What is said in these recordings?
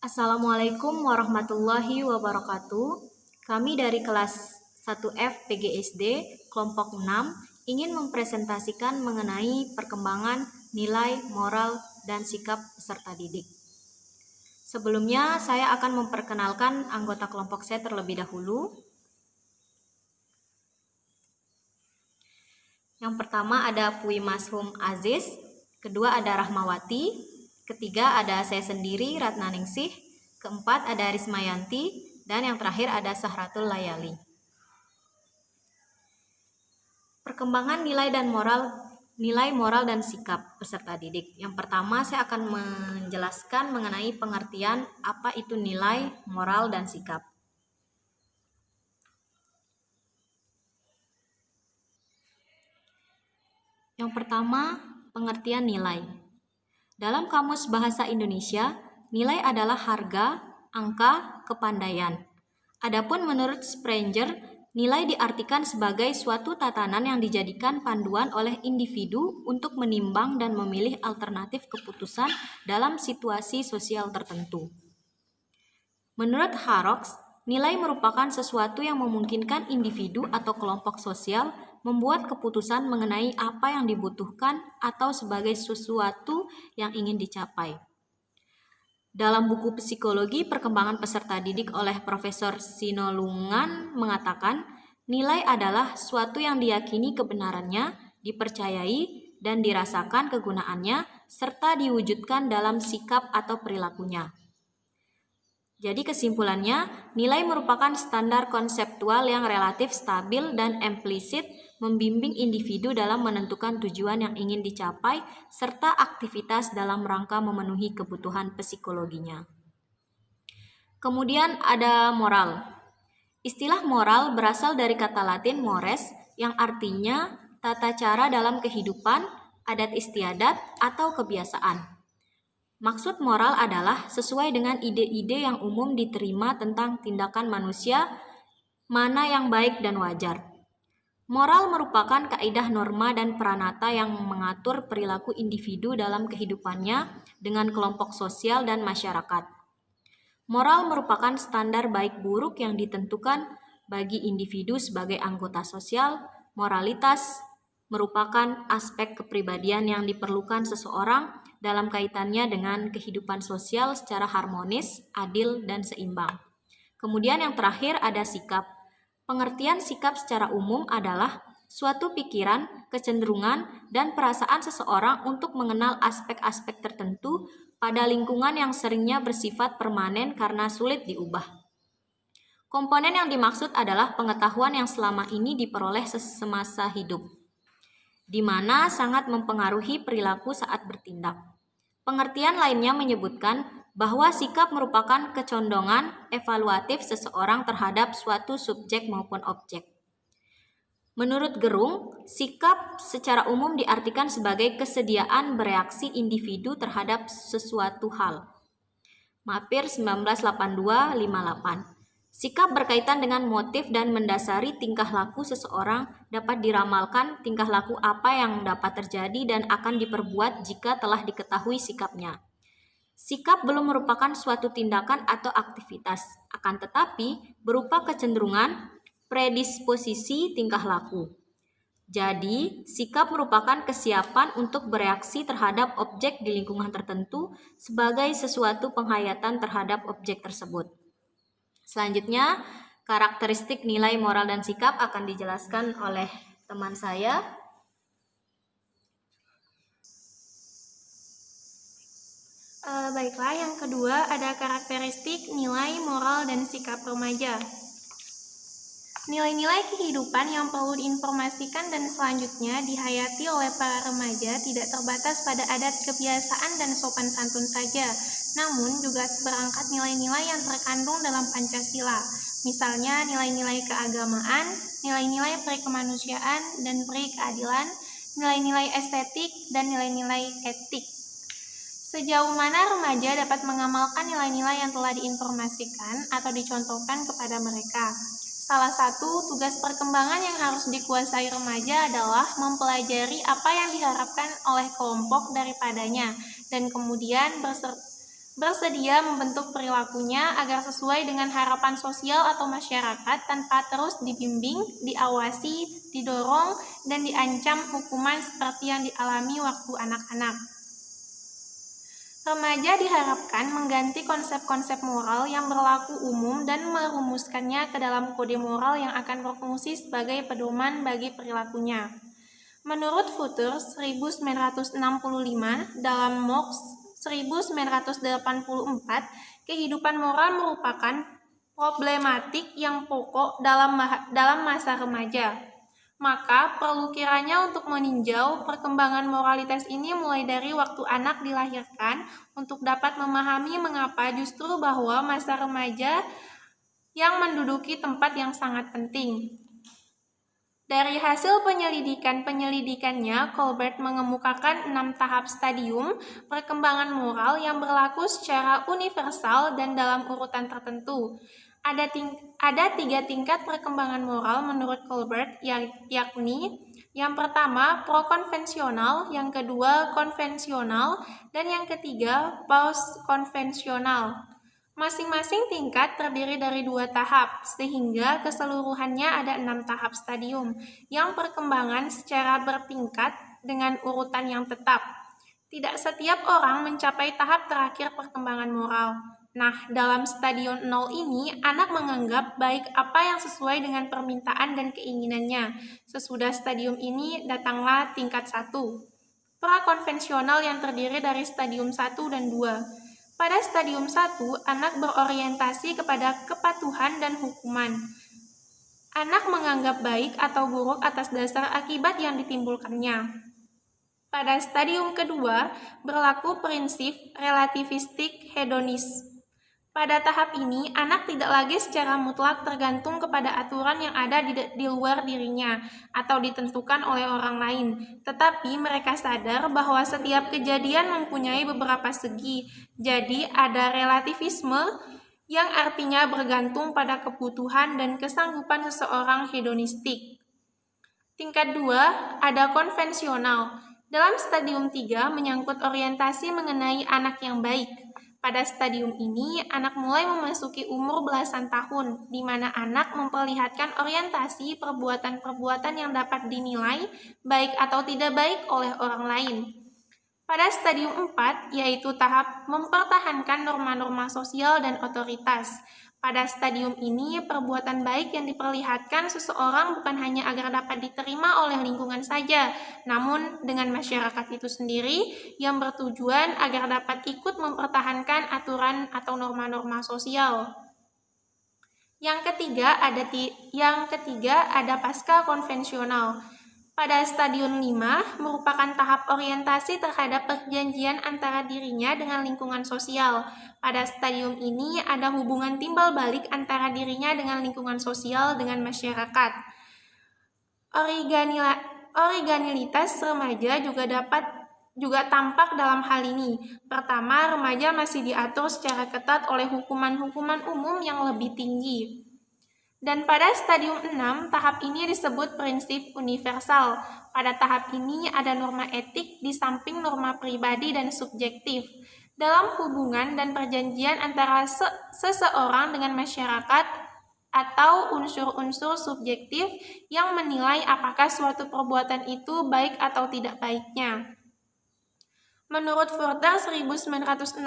Assalamualaikum warahmatullahi wabarakatuh. Kami dari kelas 1F PGSD kelompok 6 ingin mempresentasikan mengenai perkembangan nilai, moral, dan sikap peserta didik. Sebelumnya, saya akan memperkenalkan anggota kelompok saya terlebih dahulu. Yang pertama ada Pui Mashum Aziz, kedua ada Rahmawati, ketiga ada saya sendiri Ratna Ningsih, keempat ada Rismayanti, dan yang terakhir ada Sahratul Layali. Perkembangan nilai moral dan sikap peserta didik. Yang pertama saya akan menjelaskan mengenai pengertian apa itu nilai, moral, dan sikap. Yang pertama, pengertian nilai. Dalam Kamus Bahasa Indonesia, nilai adalah harga, angka, kepandaian. Adapun menurut Sprenger, nilai diartikan sebagai suatu tatanan yang dijadikan panduan oleh individu untuk menimbang dan memilih alternatif keputusan dalam situasi sosial tertentu. Menurut Harrocks, nilai merupakan sesuatu yang memungkinkan individu atau kelompok sosial membuat keputusan mengenai apa yang dibutuhkan atau sebagai sesuatu yang ingin dicapai. Dalam buku Psikologi Perkembangan Peserta Didik oleh Profesor Sinolungan mengatakan, nilai adalah suatu yang diyakini kebenarannya, dipercayai, dan dirasakan kegunaannya, serta diwujudkan dalam sikap atau perilakunya. Jadi kesimpulannya, nilai merupakan standar konseptual yang relatif stabil dan implisit membimbing individu dalam menentukan tujuan yang ingin dicapai serta aktivitas dalam rangka memenuhi kebutuhan psikologinya. Kemudian ada moral. Istilah moral berasal dari kata Latin mores yang artinya tata cara dalam kehidupan, adat istiadat, atau kebiasaan. Maksud moral adalah sesuai dengan ide-ide yang umum diterima tentang tindakan manusia, mana yang baik dan wajar. Moral merupakan kaidah norma dan pranata yang mengatur perilaku individu dalam kehidupannya dengan kelompok sosial dan masyarakat. Moral merupakan standar baik buruk yang ditentukan bagi individu sebagai anggota sosial. Moralitas merupakan aspek kepribadian yang diperlukan seseorang dalam kaitannya dengan kehidupan sosial secara harmonis, adil, dan seimbang. Kemudian yang terakhir ada sikap. Pengertian sikap secara umum adalah suatu pikiran, kecenderungan, dan perasaan seseorang untuk mengenal aspek-aspek tertentu pada lingkungan yang seringnya bersifat permanen karena sulit diubah. Komponen yang dimaksud adalah pengetahuan yang selama ini diperoleh semasa hidup, di mana sangat mempengaruhi perilaku saat bertindak. Pengertian lainnya menyebutkan bahwa sikap merupakan kecondongan evaluatif seseorang terhadap suatu subjek maupun objek. Menurut Gerung, sikap secara umum diartikan sebagai kesediaan bereaksi individu terhadap sesuatu hal. Mapir 1982-58. Sikap berkaitan dengan motif dan mendasari tingkah laku seseorang. Dapat diramalkan tingkah laku apa yang dapat terjadi dan akan diperbuat jika telah diketahui sikapnya. Sikap belum merupakan suatu tindakan atau aktivitas, akan tetapi berupa kecenderungan, predisposisi tingkah laku. Jadi, sikap merupakan kesiapan untuk bereaksi terhadap objek di lingkungan tertentu sebagai sesuatu penghayatan terhadap objek tersebut. Selanjutnya, karakteristik nilai moral dan sikap akan dijelaskan oleh teman saya. Baiklah, yang kedua ada karakteristik nilai moral dan sikap remaja. Nilai-nilai kehidupan yang perlu diinformasikan dan selanjutnya dihayati oleh para remaja tidak terbatas pada adat, kebiasaan, dan sopan santun saja, namun juga seperangkat nilai-nilai yang terkandung dalam Pancasila, misalnya nilai-nilai keagamaan, nilai-nilai perikemanusiaan dan perikeadilan, nilai-nilai estetik, dan nilai-nilai etik. Sejauh mana remaja dapat mengamalkan nilai-nilai yang telah diinformasikan atau dicontohkan kepada mereka? Salah satu tugas perkembangan yang harus dikuasai remaja adalah mempelajari apa yang diharapkan oleh kelompok daripadanya dan kemudian bersedia membentuk perilakunya agar sesuai dengan harapan sosial atau masyarakat tanpa terus dibimbing, diawasi, didorong, dan diancam hukuman seperti yang dialami waktu anak-anak. Remaja diharapkan mengganti konsep-konsep moral yang berlaku umum dan merumuskannya ke dalam kode moral yang akan berfungsi sebagai pedoman bagi perilakunya. Menurut Futur 1965 dalam MOX 1984, kehidupan moral merupakan problematik yang pokok dalam masa remaja. Maka perlu kiranya untuk meninjau perkembangan moralitas ini mulai dari waktu anak dilahirkan untuk dapat memahami mengapa justru bahwa masa remaja yang menduduki tempat yang sangat penting. Dari hasil penyelidikannya, Colbert mengemukakan 6 tahap stadium perkembangan moral yang berlaku secara universal dan dalam urutan tertentu. Ada 3 tingkat perkembangan moral menurut Colbert, yakni yang pertama pro-konvensional, yang kedua konvensional, dan yang ketiga post-konvensional. Masing-masing tingkat terdiri dari 2 tahap, sehingga keseluruhannya ada 6 tahap stadium yang perkembangan secara bertingkat dengan urutan yang tetap. Tidak setiap orang mencapai tahap terakhir perkembangan moral. Nah, dalam stadium 0 ini, anak menganggap baik apa yang sesuai dengan permintaan dan keinginannya. Sesudah stadium ini, datanglah tingkat 1. Prakonvensional yang terdiri dari stadium 1 dan 2. Pada stadium 1, anak berorientasi kepada kepatuhan dan hukuman. Anak menganggap baik atau buruk atas dasar akibat yang ditimbulkannya. Pada stadium kedua, berlaku prinsip relativistik hedonis. Pada tahap ini, anak tidak lagi secara mutlak tergantung kepada aturan yang ada di luar dirinya atau ditentukan oleh orang lain, tetapi mereka sadar bahwa setiap kejadian mempunyai beberapa segi. Jadi, ada relativisme yang artinya bergantung pada kebutuhan dan kesanggupan seseorang hedonistik. Tingkat 2, ada konvensional. Dalam stadium 3 menyangkut orientasi mengenai anak yang baik. Pada stadium ini, anak mulai memasuki umur belasan tahun, di mana anak memperlihatkan orientasi perbuatan-perbuatan yang dapat dinilai baik atau tidak baik oleh orang lain. Pada stadium 4, yaitu tahap mempertahankan norma-norma sosial dan otoritas. Pada stadium ini, perbuatan baik yang diperlihatkan seseorang bukan hanya agar dapat diterima oleh lingkungan saja, namun dengan masyarakat itu sendiri yang bertujuan agar dapat ikut mempertahankan aturan atau norma-norma sosial. Yang ketiga ada pasca konvensional. Pada stadium 5 merupakan tahap orientasi terhadap perjanjian antara dirinya dengan lingkungan sosial. Pada stadium ini ada hubungan timbal balik antara dirinya dengan lingkungan sosial dengan masyarakat. Originalitas remaja juga tampak dalam hal ini. Pertama, remaja masih diatur secara ketat oleh hukuman-hukuman umum yang lebih tinggi. Dan pada stadium 6, tahap ini disebut prinsip universal. Pada tahap ini ada norma etik di samping norma pribadi dan subjektif. Dalam hubungan dan perjanjian antara seseorang dengan masyarakat atau unsur-unsur subjektif yang menilai apakah suatu perbuatan itu baik atau tidak baiknya. Menurut Furter 1965,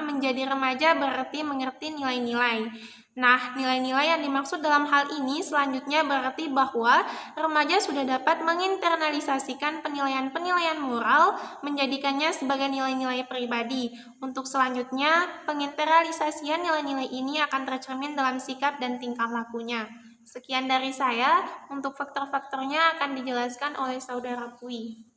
menjadi remaja berarti mengerti nilai-nilai. Nah, nilai-nilai yang dimaksud dalam hal ini selanjutnya berarti bahwa remaja sudah dapat menginternalisasikan penilaian-penilaian moral, menjadikannya sebagai nilai-nilai pribadi. Untuk selanjutnya, penginternalisasian nilai-nilai ini akan tercermin dalam sikap dan tingkah lakunya. Sekian dari saya, untuk faktor-faktornya akan dijelaskan oleh Saudara Pui.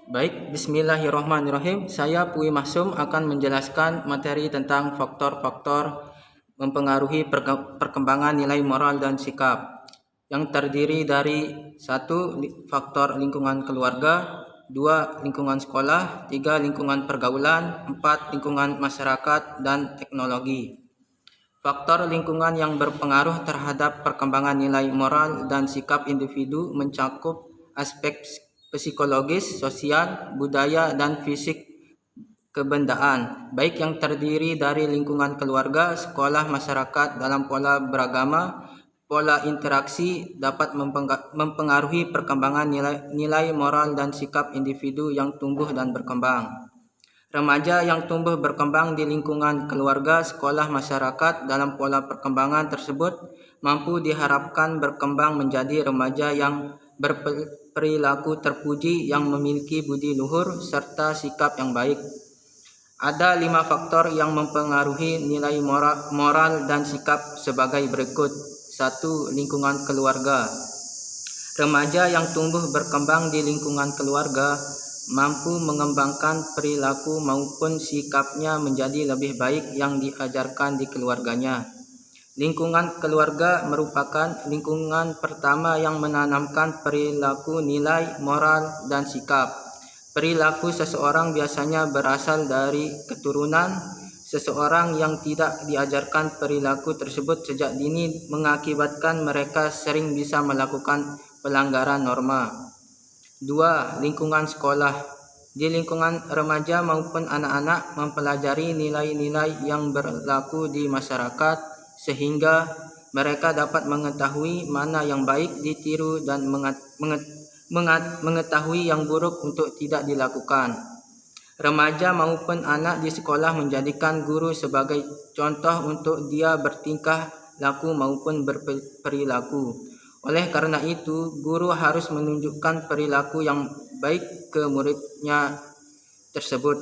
Baik, bismillahirrahmanirrahim. Saya Pui Mahsum akan menjelaskan materi tentang faktor-faktor mempengaruhi perkembangan nilai moral dan sikap, yang terdiri dari 1. Faktor lingkungan keluarga, 2. Lingkungan sekolah, 3. Lingkungan pergaulan, 4. Lingkungan masyarakat dan teknologi. Faktor lingkungan yang berpengaruh terhadap perkembangan nilai moral dan sikap individu mencakup aspek psikologis, sosial, budaya, dan fisik kebendaan, baik yang terdiri dari lingkungan keluarga, sekolah, masyarakat dalam pola beragama. Pola interaksi dapat mempengaruhi perkembangan nilai moral dan sikap individu yang tumbuh dan berkembang. Remaja yang tumbuh berkembang di lingkungan keluarga, sekolah, masyarakat dalam pola perkembangan tersebut mampu diharapkan berkembang menjadi remaja yang berperilaku terpuji, yang memiliki budi luhur serta sikap yang baik. Ada 5 faktor yang mempengaruhi nilai moral dan sikap sebagai berikut. 1. Lingkungan keluarga. Remaja yang tumbuh berkembang di lingkungan keluarga mampu mengembangkan perilaku maupun sikapnya menjadi lebih baik yang diajarkan di keluarganya. Lingkungan keluarga merupakan lingkungan pertama yang menanamkan perilaku, nilai, moral, dan sikap. Perilaku seseorang biasanya berasal dari keturunan. Seseorang yang tidak diajarkan perilaku tersebut sejak dini mengakibatkan mereka sering bisa melakukan pelanggaran norma. 2. Lingkungan sekolah. Di lingkungan remaja maupun anak-anak mempelajari nilai-nilai yang berlaku di masyarakat sehingga mereka dapat mengetahui mana yang baik ditiru dan mengetahui yang buruk untuk tidak dilakukan. Remaja maupun anak di sekolah menjadikan guru sebagai contoh untuk dia bertingkah laku maupun berperilaku. Oleh karena itu, guru harus menunjukkan perilaku yang baik ke muridnya tersebut.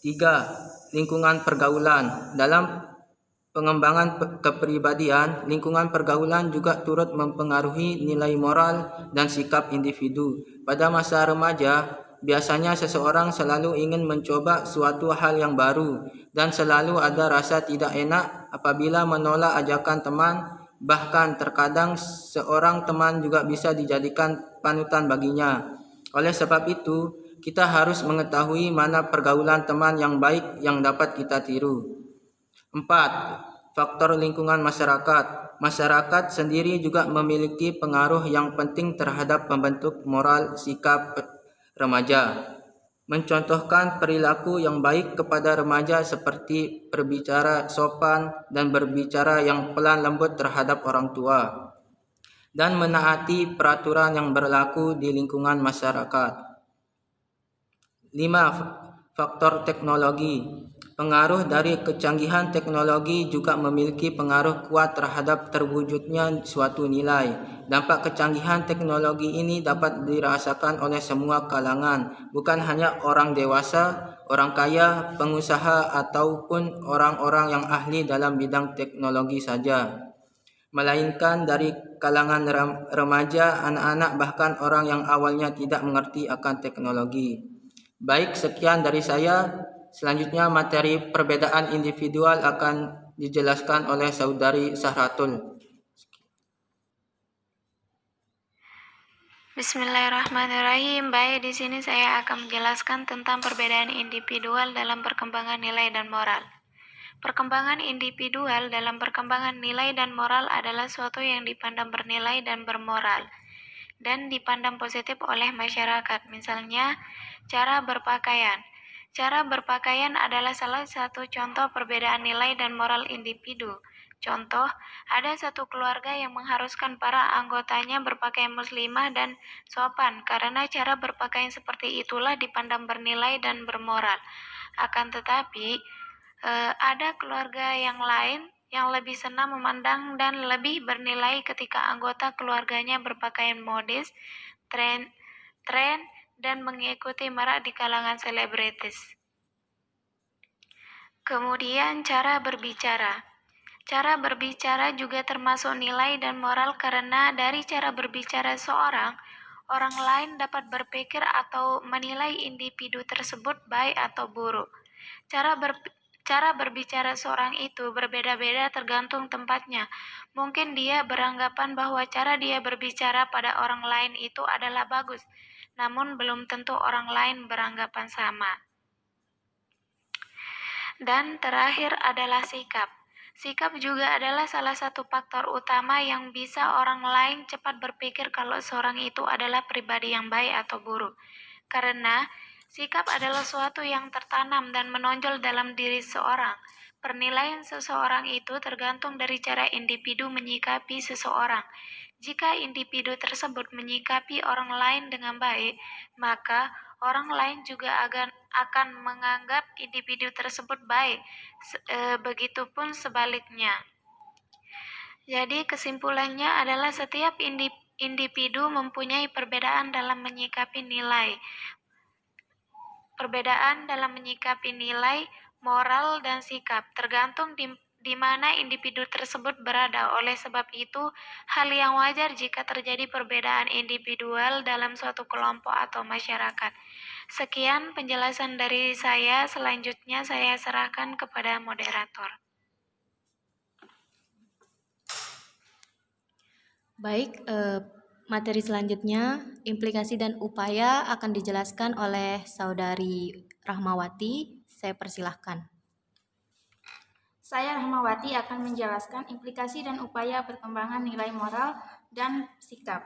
3. Lingkungan pergaulan. Dalam pengembangan kepribadian, lingkungan pergaulan juga turut mempengaruhi nilai moral dan sikap individu. Pada masa remaja, biasanya seseorang selalu ingin mencoba suatu hal yang baru dan selalu ada rasa tidak enak apabila menolak ajakan teman. Bahkan terkadang seorang teman juga bisa dijadikan panutan baginya. Oleh sebab itu, kita harus mengetahui mana pergaulan teman yang baik yang dapat kita tiru. 4. Faktor lingkungan masyarakat. Masyarakat sendiri juga memiliki pengaruh yang penting terhadap pembentuk moral sikap remaja. Mencontohkan perilaku yang baik kepada remaja seperti berbicara sopan dan berbicara yang pelan lembut terhadap orang tua, dan menaati peraturan yang berlaku di lingkungan masyarakat. 5. Faktor teknologi. Pengaruh dari kecanggihan teknologi juga memiliki pengaruh kuat terhadap terwujudnya suatu nilai. Dampak kecanggihan teknologi ini dapat dirasakan oleh semua kalangan, bukan hanya orang dewasa, orang kaya, pengusaha, ataupun orang-orang yang ahli dalam bidang teknologi saja, melainkan dari kalangan remaja, anak-anak, bahkan orang yang awalnya tidak mengerti akan teknologi. Baik, sekian dari saya. Selanjutnya materi perbedaan individual akan dijelaskan oleh Saudari Sahratul. Bismillahirrahmanirrahim. Baik, di sini saya akan menjelaskan tentang perbedaan individual dalam perkembangan nilai dan moral. Perkembangan individual dalam perkembangan nilai dan moral adalah suatu yang dipandang bernilai dan bermoral dan dipandang positif oleh masyarakat. Misalnya, cara berpakaian. Cara berpakaian adalah salah satu contoh perbedaan nilai dan moral individu. Contoh, ada satu keluarga yang mengharuskan para anggotanya berpakaian muslimah dan sopan karena cara berpakaian seperti itulah dipandang bernilai dan bermoral. Akan tetapi, ada keluarga yang lain yang lebih senang memandang dan lebih bernilai ketika anggota keluarganya berpakaian modis, tren, dan mengikuti marak di kalangan selebritis. Kemudian cara berbicara. Cara berbicara juga termasuk nilai dan moral karena dari cara berbicara seorang, orang lain dapat berpikir atau menilai individu tersebut baik atau buruk. Cara berbicara seorang itu berbeda-beda tergantung tempatnya. Mungkin dia beranggapan bahwa cara dia berbicara pada orang lain itu adalah bagus, namun belum tentu orang lain beranggapan sama. Dan terakhir adalah sikap. Sikap juga adalah salah satu faktor utama yang bisa orang lain cepat berpikir kalau seorang itu adalah pribadi yang baik atau buruk. Karena Sikap adalah suatu yang tertanam dan menonjol dalam diri seseorang. Penilaian seseorang itu tergantung dari cara individu menyikapi seseorang. Jika individu tersebut menyikapi orang lain dengan baik, maka orang lain juga akan menganggap individu tersebut baik. Begitupun sebaliknya. Jadi kesimpulannya adalah setiap individu mempunyai perbedaan dalam menyikapi nilai. Perbedaan dalam menyikapi nilai, moral, dan sikap tergantung di mana individu tersebut berada. Oleh sebab itu, hal yang wajar jika terjadi perbedaan individual dalam suatu kelompok atau masyarakat. Sekian penjelasan dari saya, selanjutnya saya serahkan kepada moderator. Baik, materi selanjutnya, implikasi dan upaya akan dijelaskan oleh Saudari Rahmawati. Saya persilahkan. Saya Rahmawati akan menjelaskan implikasi dan upaya perkembangan nilai moral dan sikap.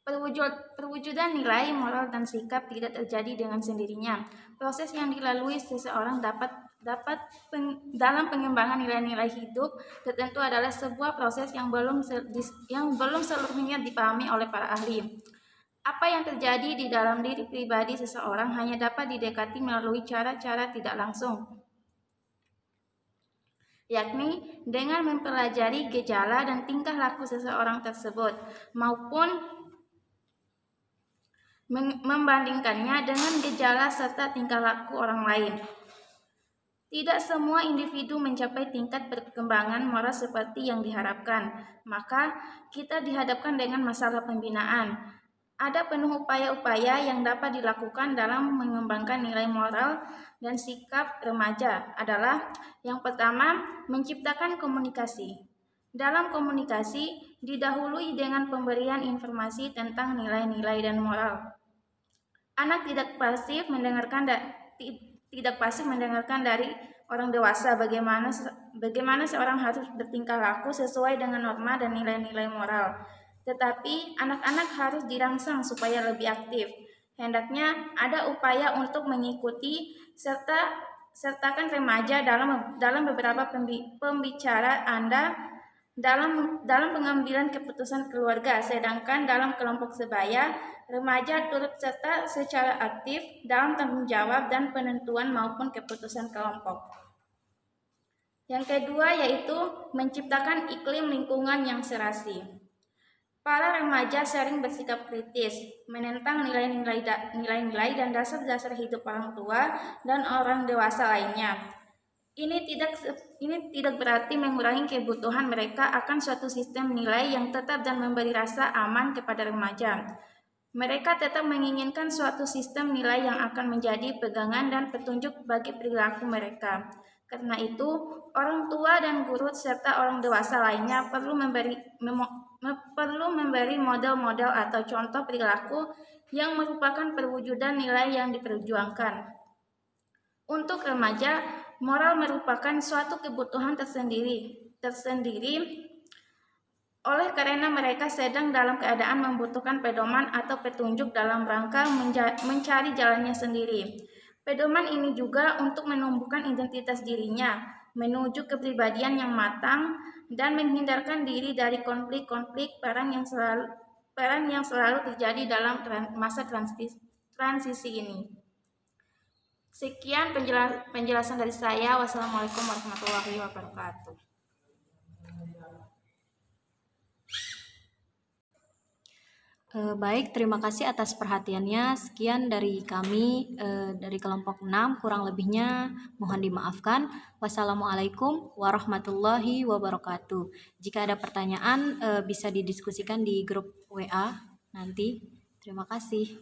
Perwujudan nilai, moral, dan sikap tidak terjadi dengan sendirinya. Proses yang dilalui seseorang dalam pengembangan nilai-nilai hidup tertentu adalah sebuah proses yang belum seluruhnya dipahami oleh para ahli. Apa yang terjadi di dalam diri pribadi seseorang hanya dapat didekati melalui cara-cara tidak langsung, yakni dengan mempelajari gejala dan tingkah laku seseorang tersebut, maupun membandingkannya dengan gejala serta tingkah laku orang lain. Tidak semua individu mencapai tingkat perkembangan moral seperti yang diharapkan, maka kita dihadapkan dengan masalah pembinaan. Ada penuh upaya-upaya yang dapat dilakukan dalam mengembangkan nilai moral dan sikap remaja adalah yang pertama, menciptakan komunikasi. Dalam komunikasi, didahului dengan pemberian informasi tentang nilai-nilai dan moral. Anak tidak pasif mendengarkan dari orang dewasa bagaimana seorang harus bertingkah laku sesuai dengan norma dan nilai-nilai moral. Tetapi anak-anak harus dirangsang supaya lebih aktif. Hendaknya ada upaya untuk mengikuti sertakan remaja dalam beberapa pembicaraan Anda dalam pengambilan keputusan keluarga, sedangkan dalam kelompok sebaya, remaja turut serta secara aktif dalam tanggung jawab dan penentuan maupun keputusan kelompok. Yang kedua yaitu menciptakan iklim lingkungan yang serasi. Para remaja sering bersikap kritis, menentang nilai-nilai dan dasar-dasar hidup orang tua dan orang dewasa lainnya. Ini tidak berarti mengurangi kebutuhan mereka akan suatu sistem nilai yang tetap dan memberi rasa aman kepada remaja. Mereka tetap menginginkan suatu sistem nilai yang akan menjadi pegangan dan petunjuk bagi perilaku mereka. Karena itu, orang tua dan guru serta orang dewasa lainnya perlu memberi model-model atau contoh perilaku yang merupakan perwujudan nilai yang diperjuangkan. Untuk remaja, moral merupakan suatu kebutuhan tersendiri oleh karena mereka sedang dalam keadaan membutuhkan pedoman atau petunjuk dalam rangka mencari jalannya sendiri. Pedoman ini juga untuk menumbuhkan identitas dirinya, menuju kepribadian yang matang, dan menghindarkan diri dari konflik-konflik peran yang selalu terjadi dalam masa transisi ini. Sekian penjelasan dari saya. Wassalamualaikum warahmatullahi wabarakatuh. Baik, terima kasih atas perhatiannya. Sekian dari kami dari kelompok 6, kurang lebihnya mohon dimaafkan. Wassalamualaikum warahmatullahi wabarakatuh. Jika ada pertanyaan bisa didiskusikan di grup WA nanti. Terima kasih.